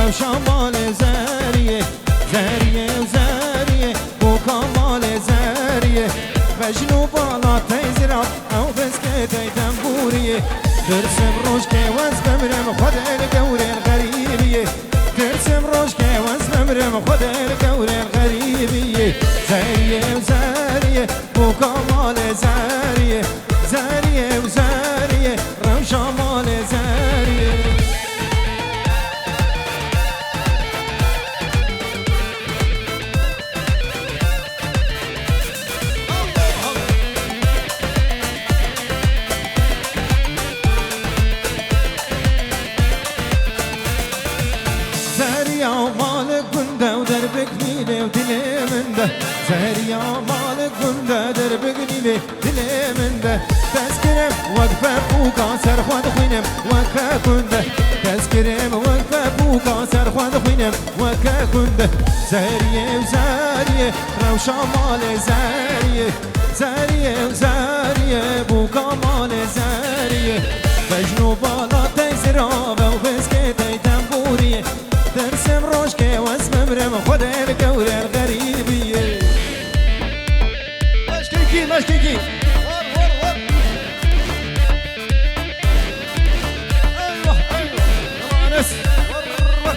روشا مال زاریه زاریه زاریه بو کمال زاریه بجنو بالا تیزرات او بسکه تیدم بوریه درسم روش که وز بمرم خود الگور الغریبیه درسم روش که وز بمرم خود الگور الغریبیه زاریه زاریه بو کمال زاریه زاریه زاریه روشا مال زاریه زاريا مالك قنده ودربك نيلي ودلي من ده زاريا مالك قنده دربك نيلي دلي من ده تذكرم وقفة بوكا سرخوان خوينم وكا كنده تذكرم وقفة بوكا سرخوان خوينم وكا كنده زاريا وزاريا روشا مال زاريا زاريا وزاريا بوكا مال زاريا بجنوب بالا تيسرا وبسكتي تنبوريه درسم روش که واسم برم خود الگور الغریبیه مشکیکی مشکیکی ور ور ور ايوه ايوه ناس ور ور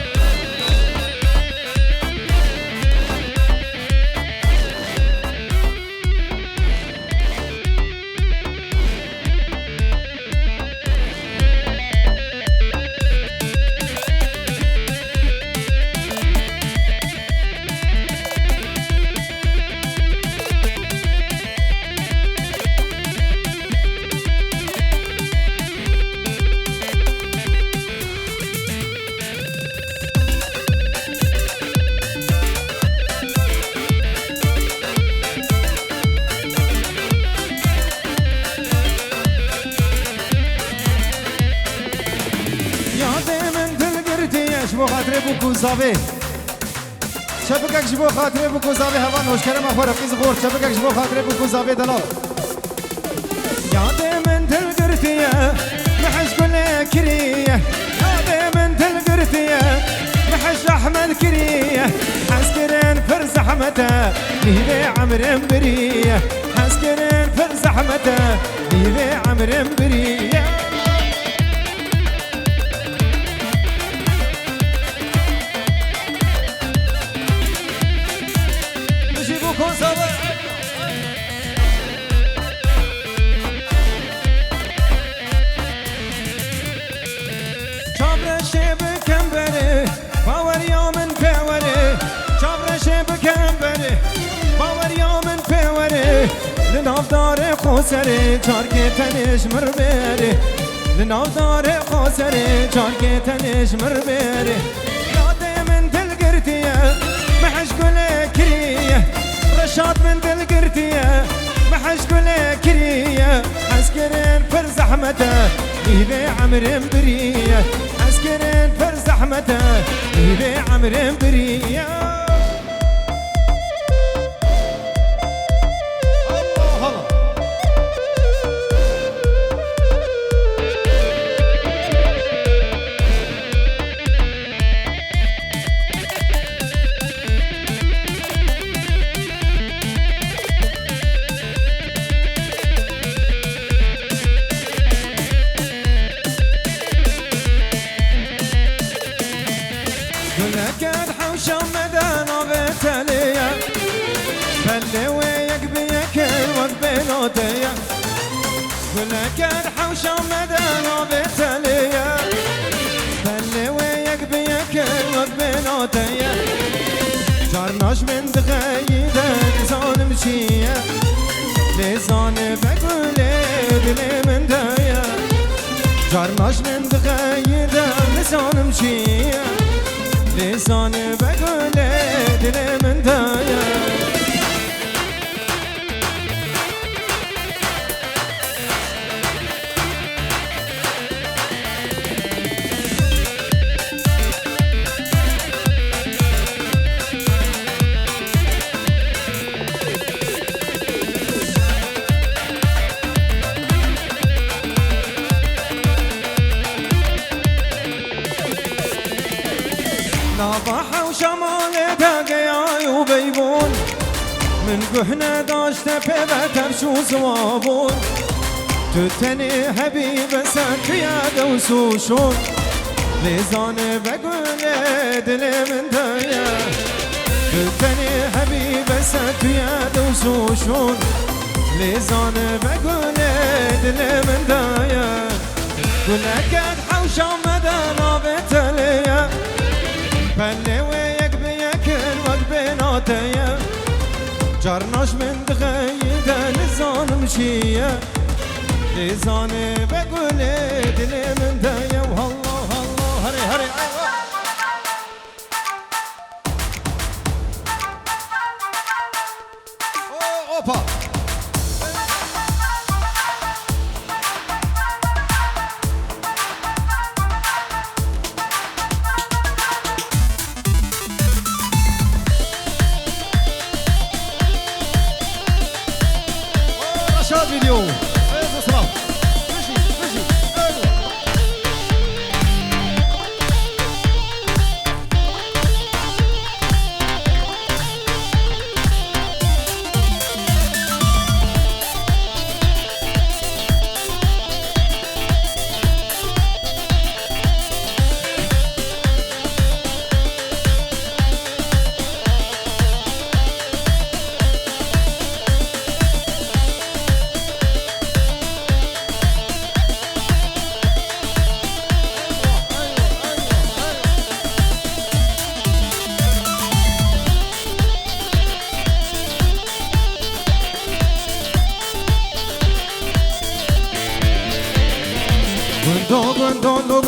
جبو خاطره بو کوزاوی شبکه جبو خاطره بو کوزاوی هوا نوشکرم افر قیز غور شبکه جبو خاطره بو کوزاوی دلال یاد من دل گرتیه محش گل کریه یاد من دل گرتیه محش احمد کریه حسکرن پر زحمته لیله عمرم بریه حسکرن پر زحمته لیله عمرم بریه لنافدار خوسره چارکه تنش مربره لنافدار خوسره چارکه تنش مربره یاد من دل گرتیه محش گل کریه رشاد من دل گرتیه محش گل کریه حسکرین پر زحمته لیله عمرم بریه حسکرین پر زحمته لیله عمرم بریه لكن حوشة مدانا بتالية فاللي وياك بيك وبينوتية لكن حوشة مدانا بتالية فاللي وياك بيك وبينوتية جارناش من دغيدة لسان مشية لسان بقولي دلي من داية جارناش من دغيدة لسان مشية لسان بقوله دل من دايا ناضح وشمال دقياي وبيبون من قهنا داشت بيبتر شو زوابون تتني حبيب سنت يا وسوشون ليزان بقول دلي من دايا تتني حبيب سنت يا وسوشون ليزان بقول دلي من دايا قلك حوشا مدانا بتليا فاللي ويك بيكل وقبيناتيا جرناش من دغيدا لزان مشيا لزان بقول دلي من دايا والله الله هري هري اوبا رشاد فيديو ايوه سلام مشي مشي ايوه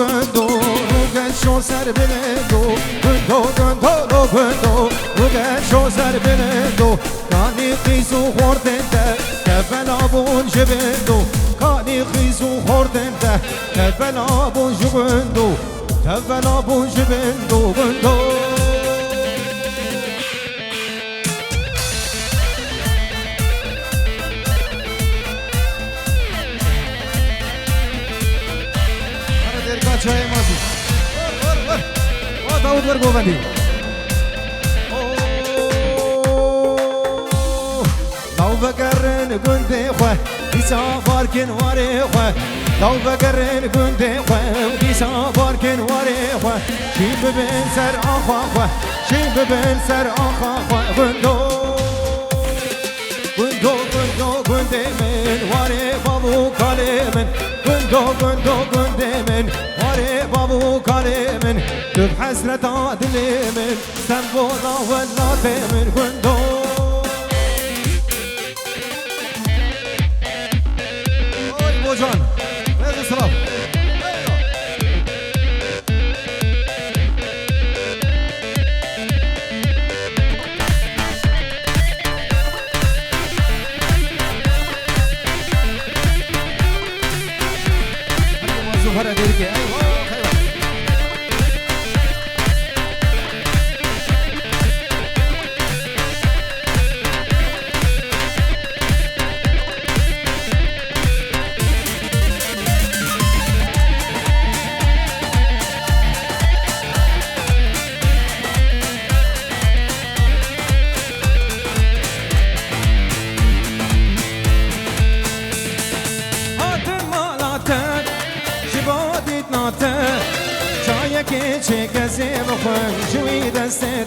گندو روگن شو سر بلندو گندو روگن شو سر بلندو کانی خیزو خوردن ده تبلابون جبندو کانی خیزو خوردن ده تبلابون جبندو تبلابون جبندو گندو جای مازی داود ورگوبندی لو بقرن گنده خواه بیسا بارکن واره خواه لو بقرن گنده خواه بیسا بارکن واره خواه شیم ببین سر آخوا خواه شیم ببین سر آخوا خواه گندو گندو گندو گنده من واره بابو کاله من گندو گندو گنده من واره بابو کاله من تب حسرت عادلی من سنبولا ولات من گندو اوی بوجان رضا سلام زهرة ديركي ايوه خير جایه چه کسی بخون جوی دسته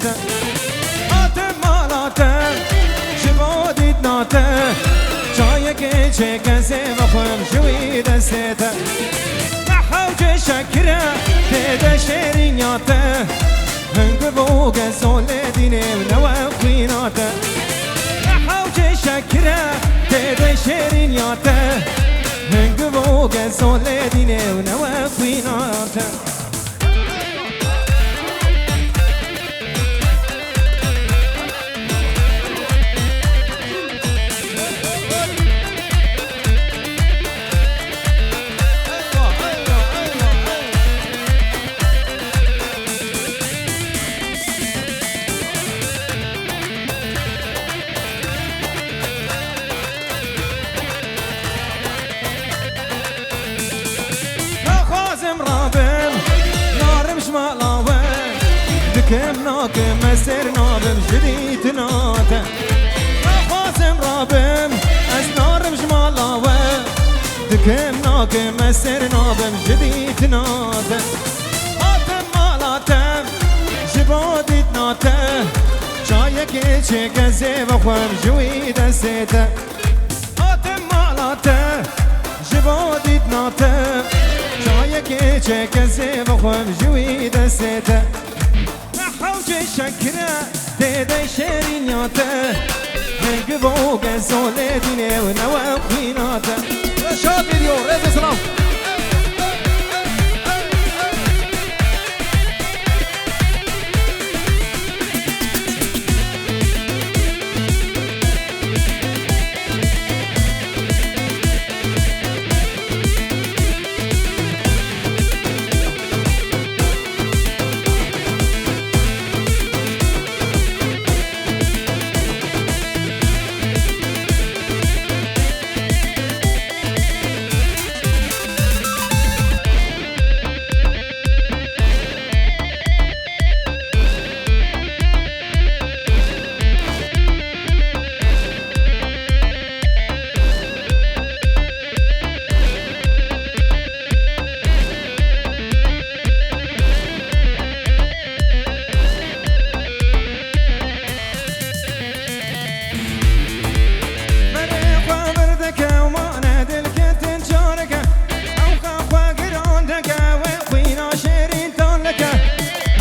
آتم مالاته شبادید ناته جایه چه کسی بخون جوی دسته نحوج شکره تیده شیرینیاته هنگ بوگ سول دینه نوقیناته نحوج شکره تیده شیرینیاته هنگ بوگ سول دینه نوقیناته دكم ناكم مسر نابم جديد ناتا خازم رابم از نارم جمالاوه دكم ناكم مسر نابم جديد ناتا آتم مالاتم جباديت ناتا شايك چه زيب خوام جوي دسته آتم مالاته جباديت ناته شايك چه زيب خوام جوي دسته نحوج شكرا تيدي شرينياته هنگ بوغ سولدينه ونوا قيناته شاد فيديو ريز سلام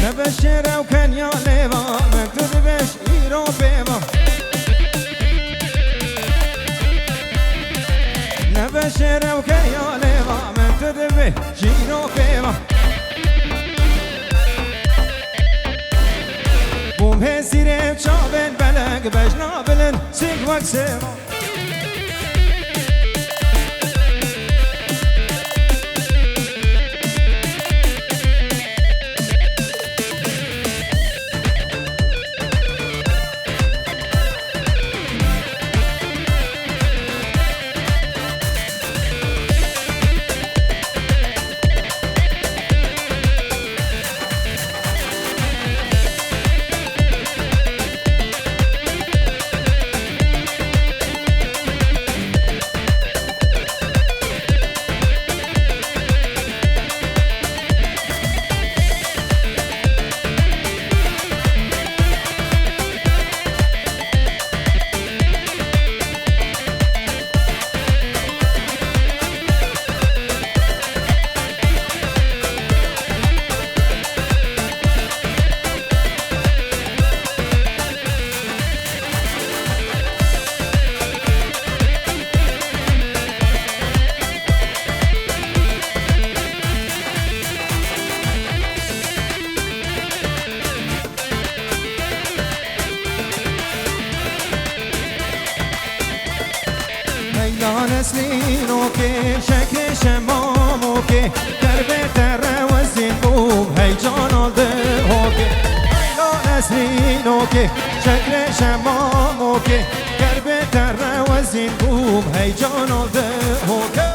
نبشر وكان يا ليفا مكتوب بش إيرو بيما نبشر وكان يا ليفا مكتوب بش إيرو بيما بوم هسيري بشابن بلق بش نابلن سيق وكسيما نسلينو كي شكل شمامو كي درب تر وزين بوم هيجان الده كي نسلينو كي شكل شمامو كي درب تر وزين بوم هيجان الده كي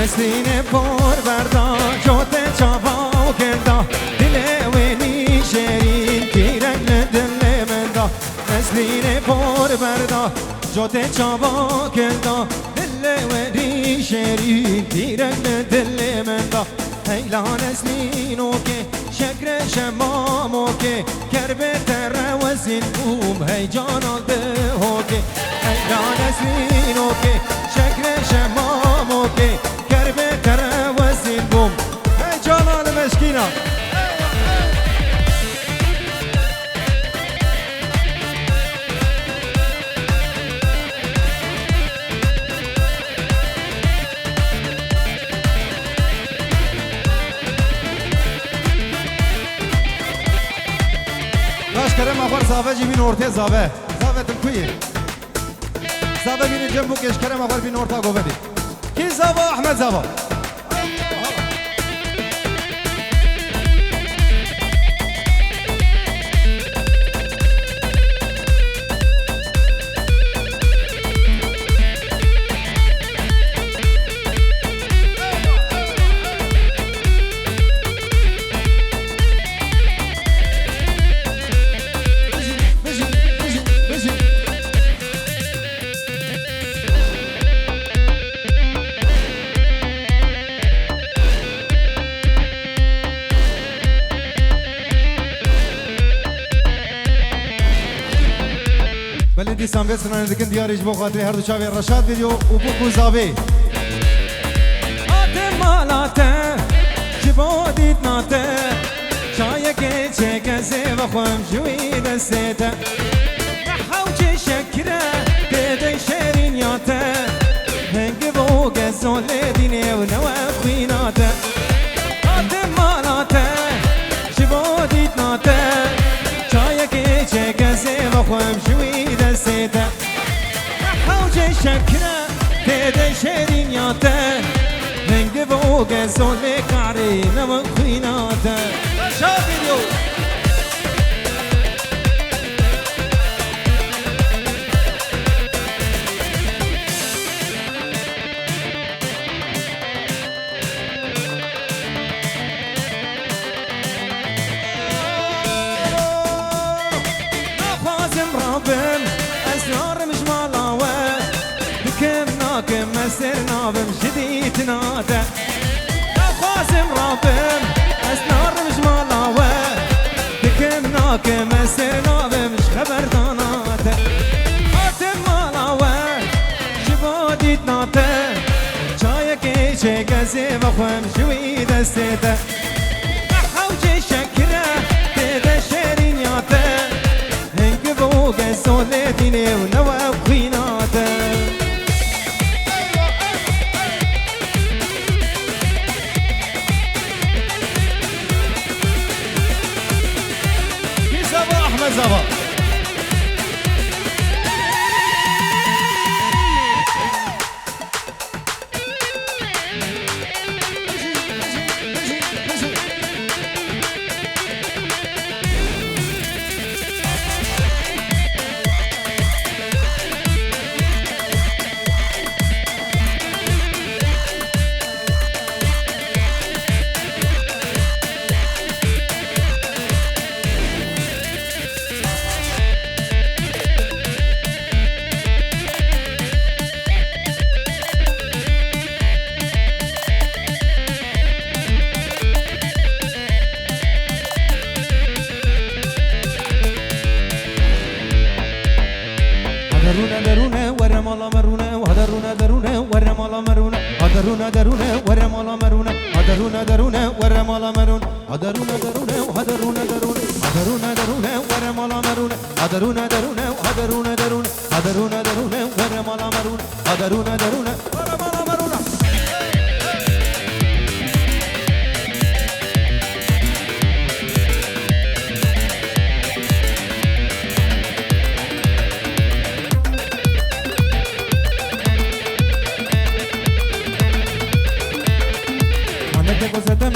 نسلین پر بردا جوت چاوا و کندا دل وینی شیرین تیرک دل من دا نسلین پر بردا جوت چاوا و کندا دل وینی شیرین تیرک دل من دا هیلا نسلینو که شکر شمامو که کربه تر وزین بوم هی جان آلده هو که هیلا نسلینو که شکر شمامو که بهتر وزین بوم ای جانان مشکینا باش کرم اخوار صافه جیبین ارته زاوه حالت الكوية زابا بين جنبك ايش كلام اخر بين اورتا قوبدي كي زابا احمد زابا بلدي سامبيس خلنا ندكن دياري جبو خاطري هردو شافي رشاد فيديو وبوكو زافي آتم مالاته جبو ديتناته شايك چكسي وخوم جوي دستيته نحوچ شكره ديدي شرينياته هنگ بو گزول ديني ونوى خويناته آتم مالاته جبو ديتناته شايك چكسي وخوم جوي دستيته نحوچ شكره ديدي شرينياته هنگ بو گزول كاري نوى خويناته شاف فيديو نخوازم رابم اسرار مش مالاوه بكم ناكم مسر نابم جديد ناده نخوازم رابم اسرار مش مالاوه بكم ناكم مسر نابم مش خبر داناته آتم مالاوه جبو ديت ناته چايك ايشه گزي وخوم شوي دستيته نحوچ شكره ديده شرينياته هنگ بو گزول ديني ونوى خويناته احمد زابا درونه ورمالا مرونه وهدرونه درونه ورمالا مرونه هدرونه درونه ورمالا مرونه هدرونه درونه ورمالا مرونه هدرونه درونه وهدرونه درونه هدرونه درونه ورمالا مرونه هدرونه درونه وهدرونه درونه هدرونه درونه ورمالا مرونه هدرونه درونه ورمالا مرونه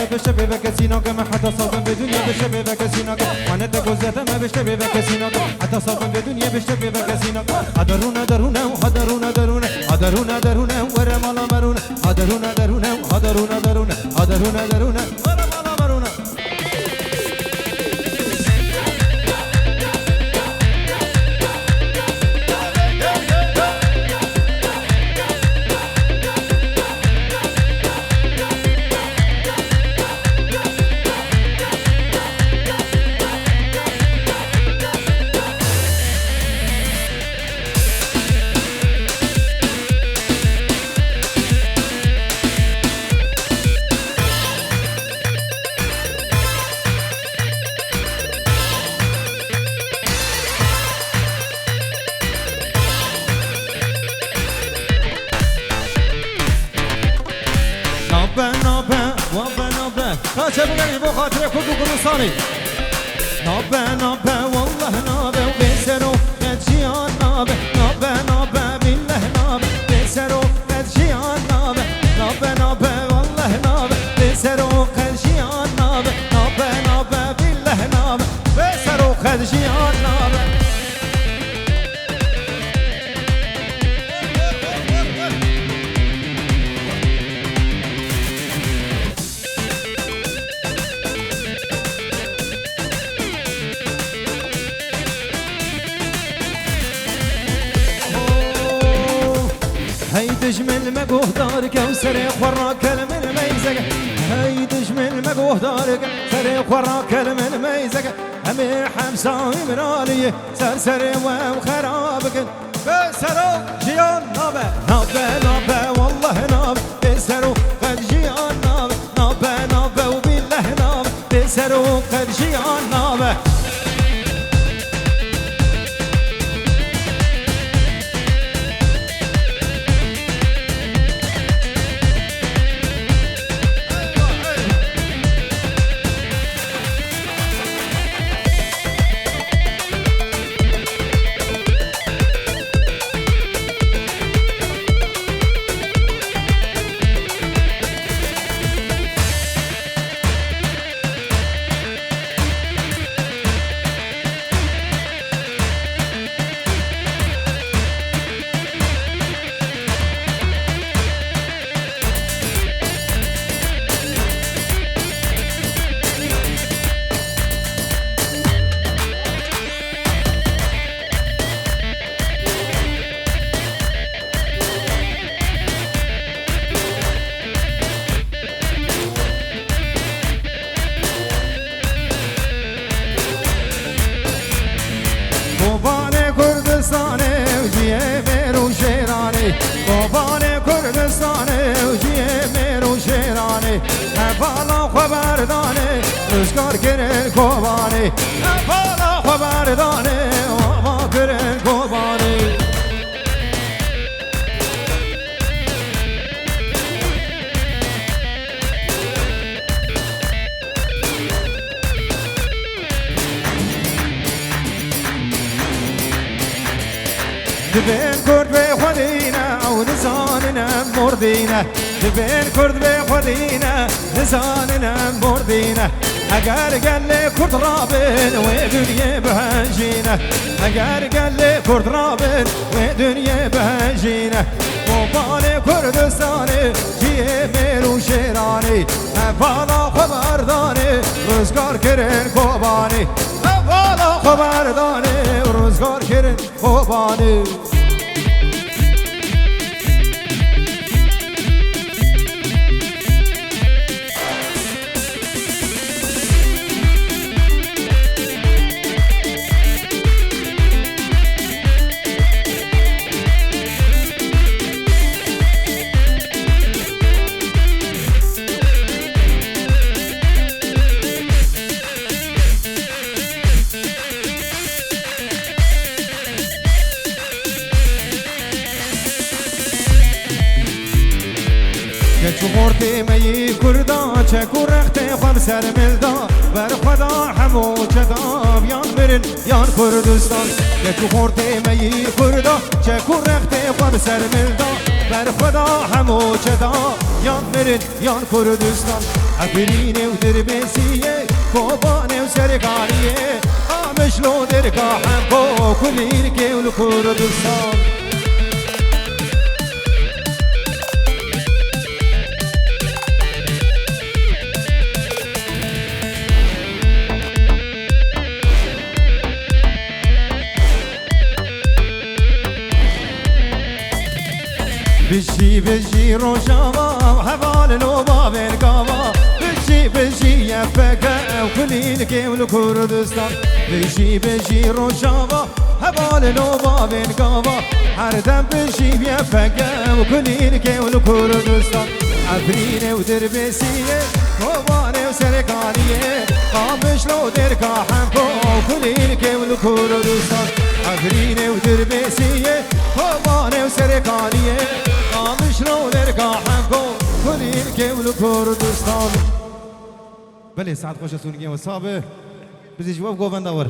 ما بشبه بكسيناك ما حتى صوبا بدنيا بشبه بكسيناك وانا تقوزات ما بشبه بكسيناك حتى صوبا بدنيا بشبه بكسيناك هدرونا درونا وهدرونا درونا هدرونا درونا ورمالا مرونا هدرونا درونا وهدرونا درونا هدرونا درونا ورمالا مرونا خاطر بغني بو خاطر كل كردستاني نابه والله نابه وبيسرو كجيان نابه نابه نابه بالله نابه بسرو قد جيان نابه نابه نابه والله نابه بسرو قد جيان نابه نابه نابه بالله نابه بسرو قد جيان نابه هاي تجمل مقوه دارك وسريق وراك من ميزك هاي تجمل مقوه دارك سريق وراك من ميزك همي حمسة مرالية سرسري وخرابك بسرو جيان نابه نابه نابه والله نابه بسرو قد جيان نابه نابه نابه وبالله نابه بسرو قد جيان نابه قوبان کردستان وجیه میرو شیرانی بالا خبردانه روزگار کرن قوبانی بالا خبردانه ما کرن قوبانی دبین کرد به خودینه او نزانینه مردینه دبین کرد به خودینه نزانینه مردینه اگر گل کرد رابن و دنیا بهنجینه اگر گل کرد رابن و دنیا بهنجینه قوبان کردستانه جیه میرو شیرانی بالا خبردانه روزگار کرن قوبانی بالا خبردانه روزگار کرن قوبانی چو خورتی می کردا چه کرخت خواب سر ملدا بر خدا همو چدا بیان برن یان کردستان چو خورتی می کردا چه کرخت خواب سر ملدا بر خدا همو چدا یان برن یان کردستان افرینه و دربسیه کوبانه و سرکاریه آمشلو درکا هم کو کلیر که ول کردستان بشي بشي روشاما حبال لوبا بالقاما بشي بشي يفكا وكلين كيول كردستان بشي بشي روشاما حبال لوبا بالقاما هردم بشي يفكا وكلين كيول كردستان عفرين ودربسية قوباني وسركانية قامش لو دركا حمكو وكلين كيول كردستان عفرين ودربسية قوباني وسركانية قامش لو دركا حمكو كلين كيول كردستان بله ساعت خوش سونگی و صابه بزی جواب گوبند آور